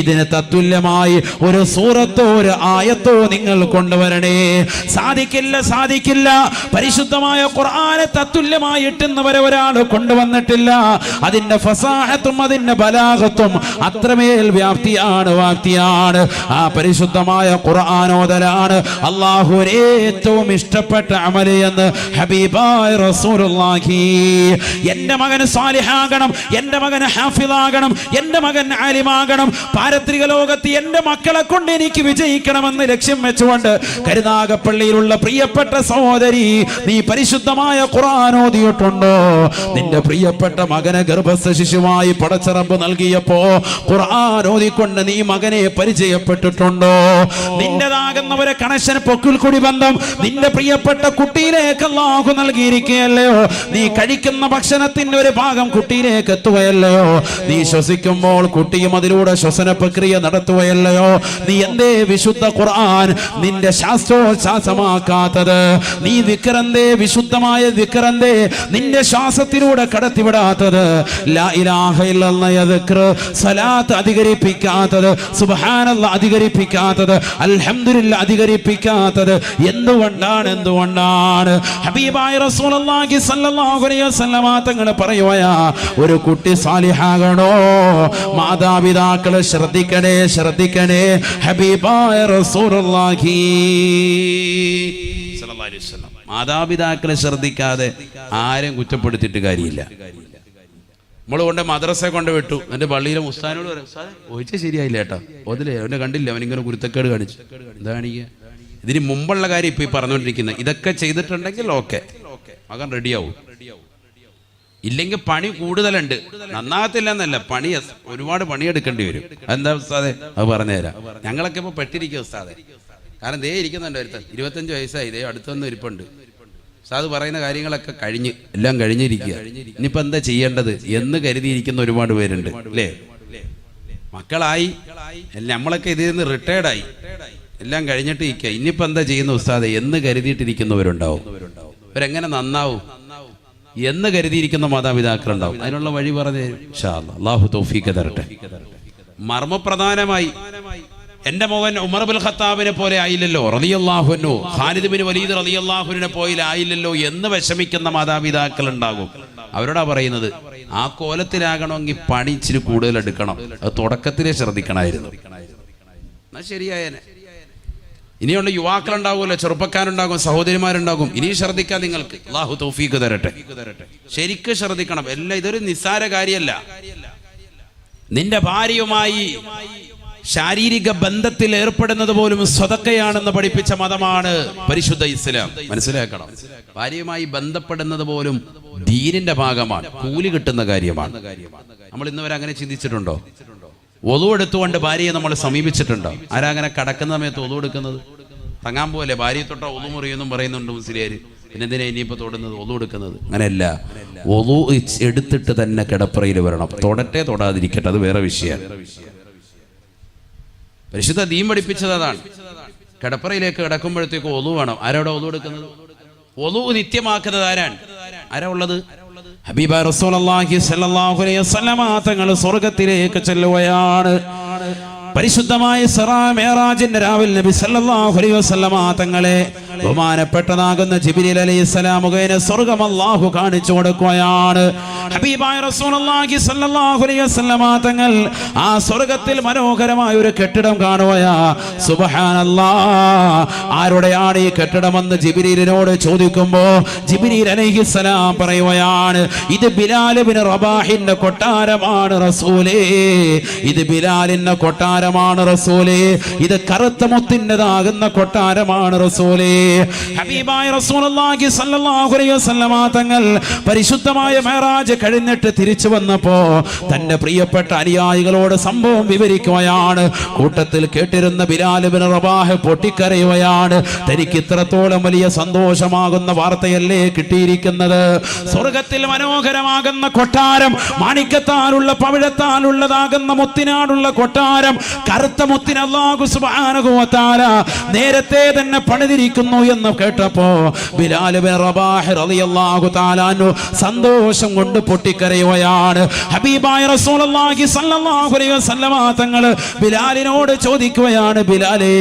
ഇതിന് തത്തുല്യമായി ഒരു സൂറത്തോ ഒരു ആയത്തോ നിങ്ങൾ കൊണ്ടുവരണേ. സാധിക്കില്ല. പരിശുദ്ധമായ ഖുർആനെ തത്തുല്യമായി ഇട്ടുന്നവരെ ഒരാൾ കൊണ്ടുവന്നിട്ടില്ല. അതിന്റെ ഫസാഹത്തും അതിന്റെ ബലാഗത്തും അത്രമേൽ വ്യാപ്തിയാണ്. ആ പരിശുദ്ധമായ ഖുർആനോദലാണ് അല്ലാഹുവിന് ഏറ്റവും ഇഷ്ടപ്പെട്ട അമൽ എന്ന് ഹബീബായ റസൂലുള്ളാഹി. എന്റെ മകൻ സാലിഹാകണം, എന്റെ മകൻ ഹാഫിളാകണം, എന്റെ മകൻ ആലിമാകണം, പാരത്രിക ലോകത്ത് എന്റെ മക്കളെ കൊണ്ട് എനിക്ക് വിജയിക്കണമെന്ന് ലക്ഷ്യം വെച്ചുകൊണ്ട് കരുനാഗപ്പള്ളിയിലുള്ള പ്രിയപ്പെട്ട സഹോദരി, നീ പരിശുദ്ധമായ ഖുർആൻ ഓതിയിട്ടുണ്ടോ? നിന്റെ പ്രിയപ്പെട്ട മകനെ ഗർഭസ്ഥ ശിശുവായി പടച്ചറബ് നൽകിയപ്പോ ഖുർആൻ ഓതിക്കൊണ്ട് നീ മകനെ പരിചയപ്പെട്ടിട്ടുണ്ടോ? നിന്റേതാകുന്നവരെ കണക്ഷൻ പൊക്കിൽ കൂടി ബന്ധം നിന്റെ പ്രിയപ്പെട്ട കുട്ടിയിലേക്ക് അല്ലാഹു നൽകിയിരിക്കുകയല്ലയോ? നീ കഴിക്കുന്ന ഭക്ഷണത്തിന്റെ ഒരു ഭാഗം കുട്ടിയിലേക്ക് എത്തുകയല്ലയോ? നീ ശ്വസിക്കുമ്പോൾ കുട്ടിയും അതിലൂടെ ശ്വസന പ്രക്രിയ നടത്തുകയല്ലയോ? നീ എന്തേ വിശുദ്ധ ഖുർആൻ നിന്റെ ശാസ്ത്രോച്ഛാസമാക്കാത്തത്? നീ വിക്രന്തേ, വിശുദ്ധമായ വിക്രന്തേ നിന്റെ ശ്വാസത്തിലൂടെ കടത്തിവിടാത്തത്? ലാ ഇലാഹ ഇല്ലല്ലാഹ് ദിക്ർ, സലാത്ത് അധികരിപ്പിക്കാത്തത്, സുബ്ഹാനല്ലാഹ് അധികരിപ്പിക്കാത്തത്, അൽഹംദുലില്ലാഹ് അധികരിപ്പിക്കാത്തത് എന്തുകൊണ്ടാണ്? ഹബീബായ റസൂലുള്ളാഹി സ്വല്ലല്ലാഹു അലൈഹി വസല്ലം തങ്ങൾ പറയുകയാ, ഒരു കുട്ടി സാലിഹാകണോ മാതാപിതാക്കളെ ശ്രദ്ധിക്കണേ. ഹബീബായ റസൂലുള്ളാഹി സ്വല്ലല്ലാഹു അലൈഹി വസല്ലം മാതാപിതാക്കളെ ശ്രദ്ധിക്കാതെ ആരും കുറ്റപ്പെടുത്തിയിട്ട് കാര്യമില്ല. നമ്മൾ കൊണ്ട് മദ്രസ കൊണ്ട് വിട്ടു, എൻ്റെ പള്ളിയിലെ ഉസ്താദിനോട് പറയും, ഉസ്താദേ ഒഴിച്ചാൽ ശരിയായില്ല കേട്ടോ, അതിലെ അവനെ കണ്ടില്ല, അവനിങ്ങനെ കുരുത്തക്കേട് കാണിച്ചു. എന്താ കാണിക്കുക? ഇതിന് മുമ്പുള്ള കാര്യം ഇപ്പൊ ഈ പറഞ്ഞുകൊണ്ടിരിക്കുന്നത്. ഇതൊക്കെ ചെയ്തിട്ടുണ്ടെങ്കിൽ ഓക്കെ, മകൻ റെഡിയാവും. ഇല്ലെങ്കിൽ പണി കൂടുതലുണ്ട്. നന്നാകത്തില്ല എന്നല്ല, പണി ഒരുപാട് പണിയെടുക്കേണ്ടി വരും. എന്താ ഉസ്താദേ? അത് പറഞ്ഞുതരാം. ഞങ്ങളൊക്കെ ഇപ്പൊ പെട്ടിരിക്കുക ഉസ്താദേ. കാരണം ദേ ഇരിക്കുന്നുണ്ട്, 25 വയസ്സായി, ദേ അടുത്തൊന്നും ഇരിപ്പുണ്ട്. ഉസ്താദ് പറയുന്ന കാര്യങ്ങളൊക്കെ എല്ലാം കഴിഞ്ഞിരിക്കുക. ഇനിയിപ്പോൾ എന്താ ചെയ്യേണ്ടത് എന്ന് കരുതിയിരിക്കുന്ന ഒരുപാട് പേരുണ്ട് അല്ലേ? മക്കളായി, നമ്മളൊക്കെ ഇതിൽ നിന്ന് റിട്ടയർഡായി, എല്ലാം കഴിഞ്ഞിട്ട് ഇരിക്കുക. ഇനിയിപ്പോൾ എന്താ ചെയ്യുന്ന ഉസ്താദ് എന്ന് കരുതിയിട്ടിരിക്കുന്നവരുണ്ടാവും. ഇവരെങ്ങനെ നന്നാവും എന്ന് കരുതിയിരിക്കുന്ന മാതാപിതാക്കളുണ്ടാവും. അതിനുള്ള വഴി പറഞ്ഞു തരും ഇൻഷാ അല്ലാഹ്. അല്ലാഹു തൗഫീഖ് തരട്ടെ. മർമ്മപ്രധാനമായി എന്റെ മകൻ ഉമർ ഇബ്നുൽ ഖത്താബിനെ പോലെ ആയില്ലല്ലോ റളിയല്ലാഹു അൻഹു, ഖാലിദ് ബിൻ വലീദ് റളിയല്ലാഹു അൻഹുവിനെ പോലെ ആയില്ലല്ലോ എന്ന് വിഷമിക്കുന്ന മാതാപിതാക്കൾ ഉണ്ടാകും. അവരോടാ പറയുന്നത്, ആ കോലത്തിലാകണമെങ്കിൽ പണി ഇച്ചിരി കൂടുതൽ എടുക്കണം. അത് തുടക്കത്തിലേ ശ്രദ്ധിക്കണമായിരുന്നു. എന്നാ ശരിയായേനെ. ഇനിയുള്ള യുവാക്കളുണ്ടാവുമല്ലോ, ചെറുപ്പക്കാരുണ്ടാകും, സഹോദരിമാരുണ്ടാകും. ഇനി ശ്രദ്ധിക്കാൻ നിങ്ങൾക്ക് അല്ലാഹു തൗഫീഖ് തരട്ടെ. ശരിക്കും ശ്രദ്ധിക്കണം. എല്ലാം ഇതൊരു നിസ്സാര കാര്യമല്ല. നിന്റെ ഭാര്യയുമായി ശാരീരിക ബന്ധത്തിൽ ഏർപ്പെടുന്നത് പോലും സ്വതക്കയാണെന്ന് പഠിപ്പിച്ച മതമാണ് പരിശുദ്ധ ഇസ്ലാം. മനസ്സിലാക്കണം. ഭാര്യയുമായി ബന്ധപ്പെടുന്നത് പോലും ദീനിന്റെ ഭാഗമാണ്, കൂലി കിട്ടുന്ന കാര്യമാണ്. നമ്മൾ ഇന്ന് വരെ അങ്ങനെ ചിന്തിച്ചിട്ടുണ്ടോ? ഒളു എടുത്തുകൊണ്ട് ഭാര്യയെ നമ്മൾ സമീപിച്ചിട്ടുണ്ടോ? ആരാ അങ്ങനെ കടക്കുന്ന സമയത്ത് ഒളു എടുക്കുന്നത്? തങ്ങാൻ പോലെ ഭാര്യയെ തൊട്ട ഒളു മുറിയെന്നും പറയുന്നുണ്ട് മുസ്ലിയാർ. പിന്നെ എന്തിനാ ഇനിയിപ്പോൾ തൊടുന്നത്, ഒളു എടുക്കുന്നത്? അങ്ങനെയല്ല, ഒളു എടുത്തിട്ട് തന്നെ കിടപ്പറയിൽ വരണം. തൊടട്ടെ തൊടാതിരിക്കട്ടെ, അത് വേറെ വിഷയമാണ്. പരിശുദ്ധ ദീൻ പഠിപ്പിച്ചത് അതാണ്. കിടപ്പറയിലേക്ക് കിടക്കുമ്പോഴത്തേക്ക് ഒളു വേണം. ആരോടെ ഒളു എടുക്കുന്നത്? ഒളു നിത്യമാക്കുന്നത് ആരാ ഉള്ളത്? ഹബീബ റസൂലുള്ളാഹി സ്വല്ലല്ലാഹു അലൈഹി വസല്ലമ തങ്ങൾ സ്വർഗ്ഗത്തിലേക്ക് ചെല്ലുകയാണ്. പരിശുദ്ധമായ ഇസ്റാ മിഅ്റാജിന്റെ രാവിൽ നബി സല്ലല്ലാഹു അലൈഹി വസല്ലമ തങ്ങളെ ബഹുമാനപ്പെട്ടതാകുന്ന ജിബ്രീൽ അലൈഹിസ്സലാം മുഖേന സ്വർഗ്ഗം അല്ലാഹു കാണിച്ചു കൊടുക്കുകയാണ്. ഹബീബായ റസൂലുള്ളാഹി സ്വല്ലല്ലാഹു അലൈഹി വസല്ലമ തങ്ങൾ ആ സ്വർഗ്ഗത്തിൽ മനോഹരമായ ഒരു കെട്ടിടം കാണുകയാ. സുബ്ഹാനല്ലാഹ്, ആരുടെയാണ് ഈ കെട്ടിടമെന്ന് ജിബ്രീലിനോട് ചോദിക്കുമ്പോൾ ജിബ്രീൽ അലൈഹിസ്സലാം പറയുകയാണ്, ഇത് ബിലാൽ ഇബ്നു റബാഹിന്റെ കൊട്ടാരമാണ് റസൂലേ, ഇത് ബിലാലിന്റെ കൊട്ടാരമാണ് റസൂലേ, ഇത് കറുത്ത മുത്തിൻ്റെതാകുന്ന കൊട്ടാരമാണ് റസൂലേ. ഹബീബായ റസൂലുള്ളാഹി സ്വല്ലല്ലാഹു അലൈഹി വസല്ലമ തങ്ങൾ പരിശുദ്ധമായ മിഅ്റാജ് കഴിഞ്ഞിട്ട് തിരിച്ചു വന്നപ്പോ തന്റെ പ്രിയപ്പെട്ട അനുയായികളോട് സംഭവം വിവരിക്കുകയാണ്. കൂട്ടത്തിൽ കേട്ടിരുന്ന ബിലാൽ ഇബ്നു റബാഹ് പൊട്ടിക്കരയുകയാണ്. തനിക്ക് ഇത്രത്തോളം വലിയ സന്തോഷമാകുന്ന വാർത്തയല്ലേ കിട്ടിയിരിക്കുന്നത്? സ്വർഗത്തിൽ മനോഹരമാകുന്ന കൊട്ടാരം, മാണിക്യത്താലുള്ള പവിഴത്താലുള്ളതാകുന്ന മുത്തിനാടുള്ള കൊട്ടാരം, കറുത്ത മുത്തിന് അല്ലാഹു സുബ്ഹാനഹു വ തആല നേരത്തെ തന്നെ പണിതിരിക്കുന്നു എന്ന് കേട്ടപ്പോ ബിലാൽ ഇബ്നു റബാഹ് റളിയല്ലാഹു തആല അൻഹു സന്തോഷം കൊണ്ട് പൊട്ടിക്കരയുകയാണ്. ഹബീബായ റസൂലുള്ളാഹി സ്വല്ലല്ലാഹു അലൈഹി വസല്ലമ തങ്ങൾ ബിലാലിനോട് ചോദിക്കുകയാണ്, ബിലാലേ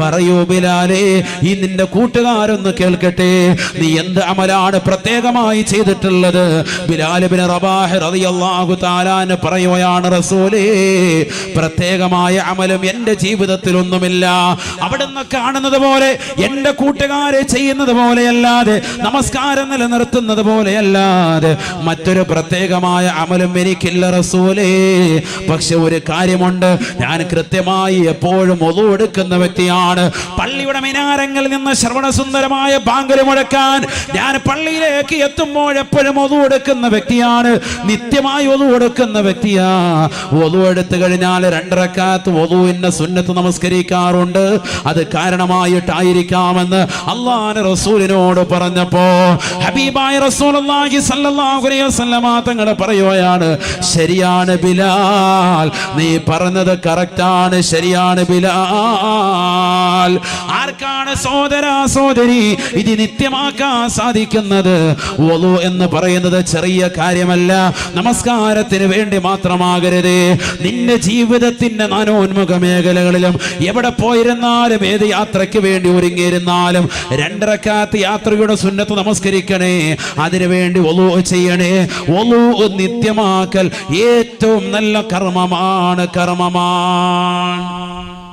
പറയൂ ബിലാലേ, ഈ നിന്റെ കൂട്ടുകാരൊന്ന് കേൾക്കട്ടെ, നീ എന്ത് അമലാണ് പ്രത്യേകമായി ചെയ്തിട്ടുള്ളത്? ബിലാൽ ഇബ്നു റബാഹ് റളിയല്ലാഹു തആല അൻഹു പറയുകയാണ്, റസൂലേ പ്രത്യേകമായ അമലും എൻ്റെ ജീവിതത്തിൽ ഒന്നുമില്ല. അവിടുന്ന് കാണുന്നത് പോലെ എൻ്റെ കൂട്ടുകാരെ ചെയ്യുന്നത് പോലെയല്ലാതെ, നമസ്കാരം നിലനിർത്തുന്നത് പോലെയല്ലാതെ മറ്റൊരു പ്രത്യേകമായ അമലും എനിക്കില്ല റസൂലേ. പക്ഷെ ഒരു കാര്യമുണ്ട്, ഞാൻ കൃത്യമായി എപ്പോഴും ഒളു എടുക്കുന്ന വ്യക്തിയാണ്. പള്ളിയുടെ മിനാരങ്ങളിൽ നിന്ന് ശ്രവണസുന്ദരമായ ബാങ്ക് മുഴക്കാൻ ഞാൻ പള്ളിയിലേക്ക് എത്തുമ്പോൾ എപ്പോഴും ഒളു എടുക്കുന്ന വ്യക്തിയാണ്, നിത്യമായി ഒളു എടുക്കുന്ന വ്യക്തിയാ. ഒളു എടുത്തു കഴിഞ്ഞാൽ 2 റക്അത്ത് ഒളുവിന്റെ സുന്നത്ത് നമസ്കരിക്കാറുണ്ട്. അത് കാരണമായിട്ടായിരിക്കാമെന്ന് അല്ലാഹുവിന്റെ റസൂലിനോട് പറഞ്ഞപ്പോ ഹബീബായ റസൂലുള്ളാഹി സ്വല്ലല്ലാഹു അലൈഹി വസല്ലമ തങ്ങൾ പറയുകയാണ്, ശരിയാണ് ബിലാൽ, നീ പറഞ്ഞത് കറക്റ്റാണ്, ശരിയാണ് ബിലാൽ. ആർക്കാണ് സഹോദരാ സഹോദരി ഇത് നിത്യമാക്കാൻ സാധിക്കുന്നത്? വളു എന്ന് പറയുന്നത് ചെറിയ കാര്യമല്ല, നമസ്കാരത്തിന് വേണ്ടി മാത്രമാകരുത്. നിന്റെ ജീവിതത്തിന്റെ നാനോന്മുഖ മേഖലകളിലും എവിടെ പോയിരുന്നാലും, ഏത് യാത്രയ്ക്ക് വേണ്ടി ഒരുങ്ങിയിരുന്നാലും 2 റക്അത്ത് യാത്രയുടെ സുന്നത്ത് നമസ്കരിക്കണേ, അതിനുവേണ്ടി വളു ചെയ്യണേ. വളു നിത്യമാക്കൽ ഏറ്റവും നല്ല കർമ്മമാണ്.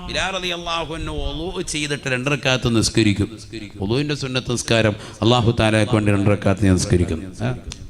ബിലാൽ റളിയല്ലാഹു അൻഹു വളു ചെയ്തിട്ട് 2 റക്അത്ത് നിസ്കരിക്കും. വളുവിന്റെ സുന്നത്ത് നിസ്കാരം അല്ലാഹു തആലയ്ക്ക് വേണ്ടി 2 റക്അത്ത് നിസ്കരിക്കും.